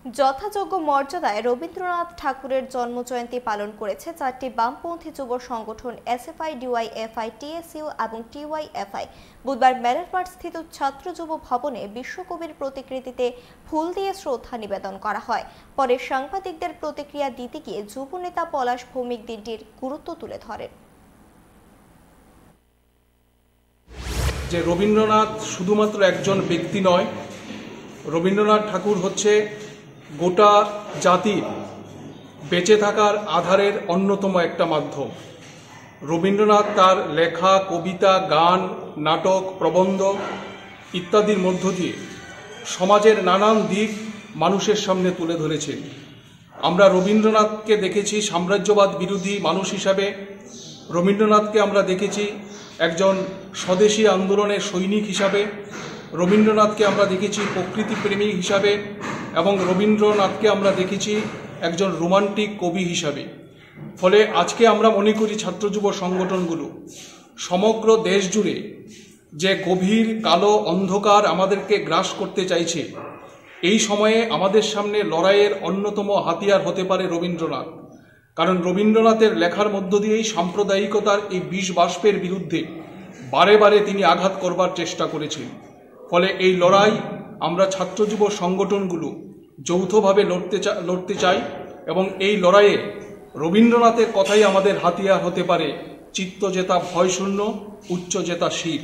যথাযোগ্য মর্যাদায় রবীন্দ্রনাথ ঠাকুরের জন্মজয়ন্তী পালন করেছে চারটি বামপন্থী যুব সংগঠন এসএফআই, ডিওয়াইএফআই, টিএসইউ এবং টিওয়াইএফআই। বুধবার মেলারপাড় স্থিত ছাত্র যুব ভবনে বিশ্বকবির প্রতিকৃতিতে ফুল দিয়ে শ্রদ্ধা নিবেদন করা হয়। পরে সাংবাদিকদের প্রতিক্রিয়া দিতে গিয়ে যুব নেতা পলাশ ভৌমিক দিনটির গুরুত্ব তুলে ধরেন। যে রবীন্দ্রনাথ শুধুমাত্র একজন ব্যক্তি নয়, রবীন্দ্রনাথ ঠাকুর হচ্ছে গোটা জাতির বেঁচে থাকার আধারের অন্যতম একটা মাধ্যম। রবীন্দ্রনাথ তার লেখা, কবিতা, গান, নাটক, প্রবন্ধ ইত্যাদির মধ্য দিয়ে সমাজের নানান দিক মানুষের সামনে তুলে ধরেছেন। আমরা রবীন্দ্রনাথকে দেখেছি সাম্রাজ্যবাদ বিরোধী মানুষ হিসাবে, রবীন্দ্রনাথকে আমরা দেখেছি একজন স্বদেশী আন্দোলনের সৈনিক হিসাবে, রবীন্দ্রনাথকে আমরা দেখেছি প্রকৃতিপ্রেমী হিসাবে এবং রবীন্দ্রনাথকে আমরা দেখেছি একজন রোমান্টিক কবি হিসাবে। ফলে আজকে আমরা মনে করি ছাত্র যুব সংগঠনগুলো সমগ্র দেশ জুড়ে যে গভীর কালো অন্ধকার আমাদেরকে গ্রাস করতে চাইছে, এই সময়ে আমাদের সামনে লড়াইয়ের অন্যতম হাতিয়ার হতে পারে রবীন্দ্রনাথ। কারণ রবীন্দ্রনাথের লেখার মধ্য দিয়েই সাম্প্রদায়িকতার এই বিষ বাষ্পের বিরুদ্ধে বারে বারে তিনি আঘাত করবার চেষ্টা করেছেন। ফলে এই লড়াই আমরা ছাত্র যুব সংগঠনগুলো যৌথভাবে লড়তে চাই এবং এই লড়াইয়ে রবীন্দ্রনাথের কথাই আমাদের হাতিয়ার হতে পারে চিত্ত জেতা ভয়শূন্য, উচ্চ জেতা শির।